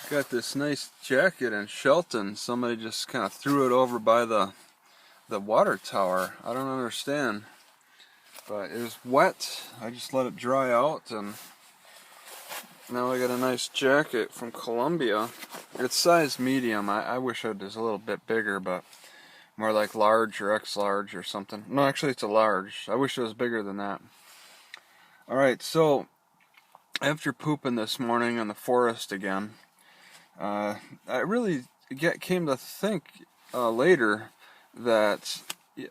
Got this nice jacket in Shelton. Somebody just kind of threw it over by the water tower. I don't understand, but it was wet. I just let it dry out, and now I got a nice jacket from Columbia. It's size medium. I wish it was a little bit bigger, but more like large or X large or something. No, actually it's a large. I wish it was bigger than that. Alright, so after pooping this morning in the forest again, I really came to think later that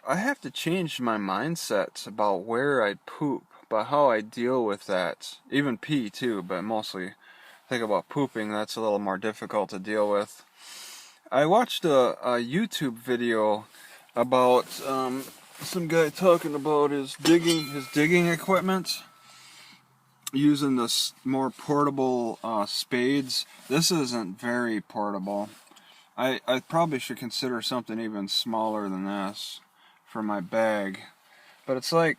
I have to change my mindset about where I poop, about how I deal with that. Even pee too, but mostly think about pooping. That's a little more difficult to deal with. I watched a YouTube video about some guy talking about his digging equipment, using this more portable spades. This isn't very portable. I probably should consider something even smaller than this for my bag. But it's like,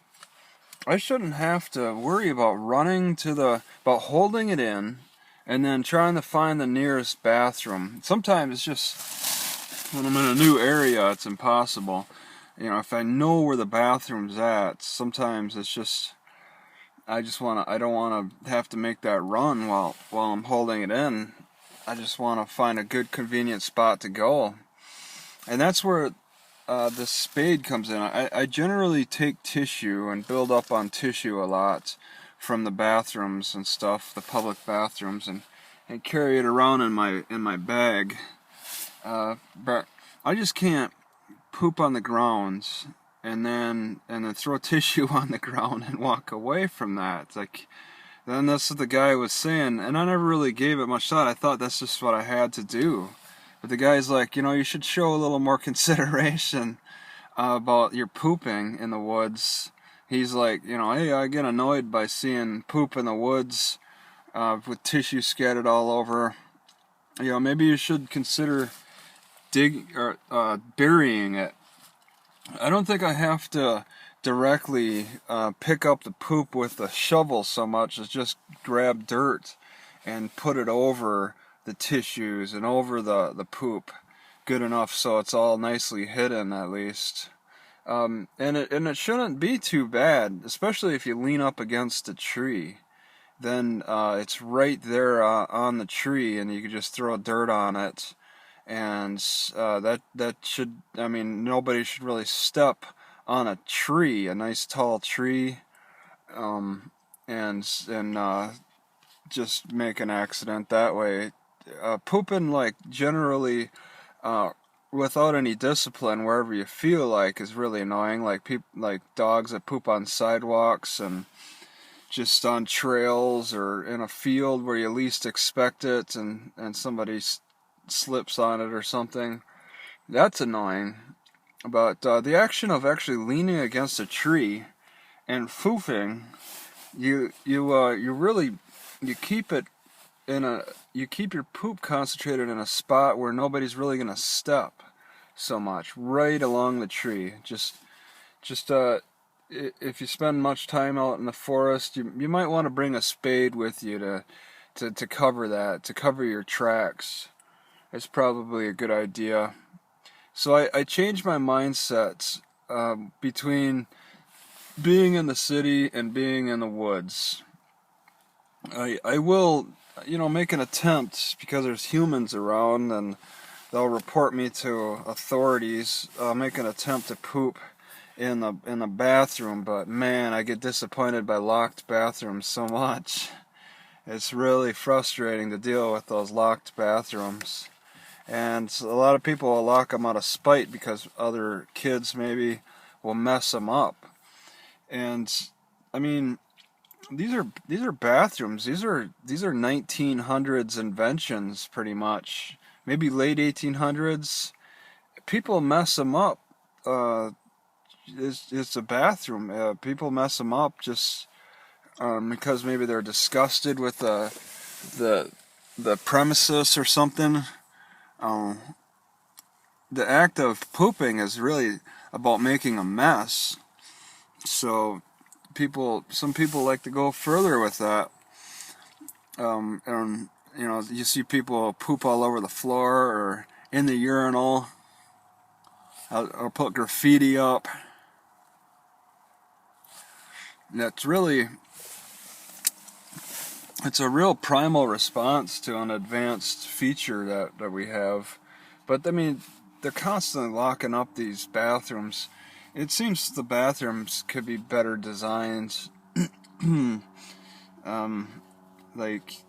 I shouldn't have to worry about about holding it in and then trying to find the nearest bathroom. Sometimes it's just, when I'm in a new area, it's impossible. You know, if I know where the bathroom's at, sometimes it's just, I don't want to have to make that run while I'm holding it in. I just want to find a good convenient spot to go. And that's where this spade comes in. I generally take tissue and build up on tissue a lot from the bathrooms and stuff, the public bathrooms, and carry it around in my bag. But I just can't poop on the ground and then throw tissue on the ground and walk away from that. Like, then that's what the guy was saying, and I never really gave it much thought. I thought that's just what I had to do. But the guy's like, you should show a little more consideration about your pooping in the woods. He's like, hey, I get annoyed by seeing poop in the woods with tissue scattered all over. Maybe you should consider burying it. I don't think I have to directly pick up the poop with the shovel so much as just grab dirt and put it over the tissues and over the poop good enough so it's all nicely hidden at least. And it shouldn't be too bad, especially if you lean up against a tree. Then it's right there on the tree, and you can just throw dirt on it. And that should, nobody should really step on a tree, a nice tall tree, and just make an accident that way. Pooping, like, generally without any discipline wherever you feel like is really annoying. Like dogs that poop on sidewalks and just on trails or in a field where you least expect it, and somebody slips on it or something. That's annoying. But the action of actually leaning against a tree and foofing, you keep your poop concentrated in a spot where nobody's really gonna step so much, right along the tree. Just if you spend much time out in the forest, you might want to bring a spade with you to cover that, to cover your tracks. It's probably a good idea. So I changed my mindset between being in the city and being in the woods. I will, make an attempt, because there's humans around and they'll report me to authorities. I'll make an attempt to poop in the bathroom, but man, I get disappointed by locked bathrooms so much. It's really frustrating to deal with those locked bathrooms. And a lot of people will lock them out of spite because other kids maybe will mess them up. And these are bathrooms. These are 1900s inventions, pretty much. Maybe late 1800s. People mess them up. It's a bathroom. People mess them up just because maybe they're disgusted with the premises or something. The act of pooping is really about making a mess. So some people like to go further with that. And You know, you see people poop all over the floor or in the urinal, or put graffiti up. That's really, it's a real primal response to an advanced feature that we have. But I mean, they're constantly locking up these bathrooms. It seems the bathrooms could be better designed. Like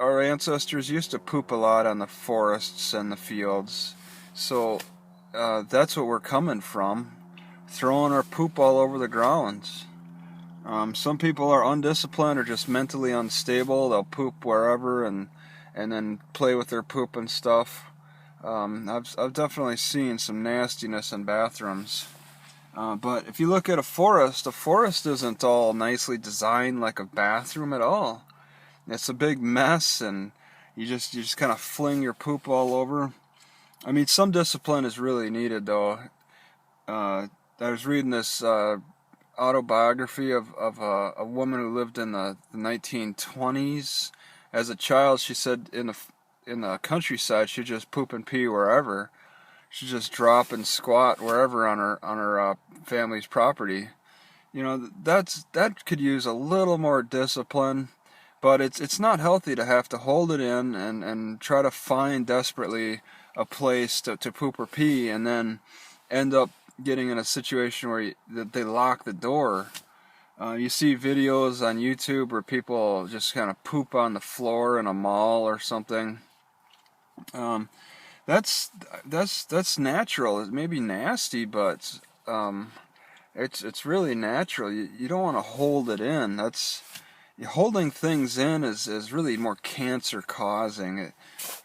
our ancestors used to poop a lot on the forests and the fields, so that's what we're coming from, throwing our poop all over the grounds. Some people are undisciplined or just mentally unstable. They'll poop wherever and then play with their poop and stuff. I've definitely seen some nastiness in bathrooms. But if you look at a forest isn't all nicely designed like a bathroom at all. It's a big mess, and you just kind of fling your poop all over. I mean, some discipline is really needed, though. I was reading this autobiography of a woman who lived in the 1920s. As a child, she said in the countryside, she'd just poop and pee wherever. She'd just drop and squat wherever on her family's property. You know, that could use a little more discipline, but it's not healthy to have to hold it in and try to find desperately a place to poop or pee, and then end up getting in a situation where they lock the door. You see videos on YouTube where people just kind of poop on the floor in a mall or something. That's natural. It may be nasty, but it's really natural. You don't want to hold it in. Holding things in is really more cancer causing.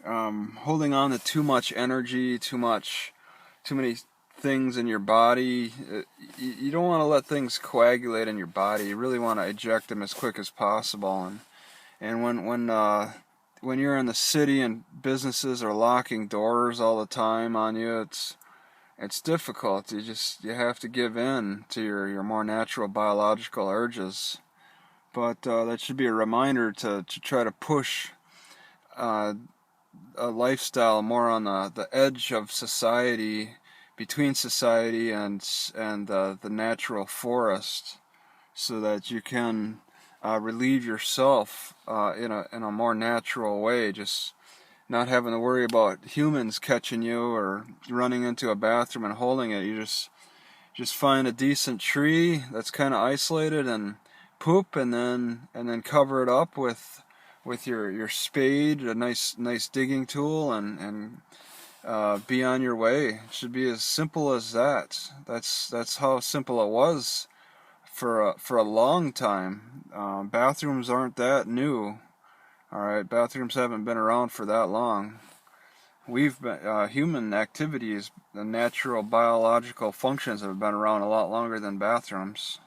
Holding on to too much energy, too many things in your body. You don't want to let things coagulate in your body. You really want to eject them as quick as possible. And when you're in the city and businesses are locking doors all the time on you, it's difficult. You have to give in to your more natural biological urges. But that should be a reminder to try to push a lifestyle more on the edge of society, between society and the natural forest, so that you can relieve yourself in a more natural way, just not having to worry about humans catching you or running into a bathroom and holding it. You just find a decent tree that's kind of isolated and poop, and then cover it up with your spade, a nice digging tool, and be on your way. It should be as simple as that. That's how simple it was for a long time. Bathrooms aren't that new. All right, bathrooms haven't been around for that long. We've been human activities, the natural biological functions have been around a lot longer than bathrooms.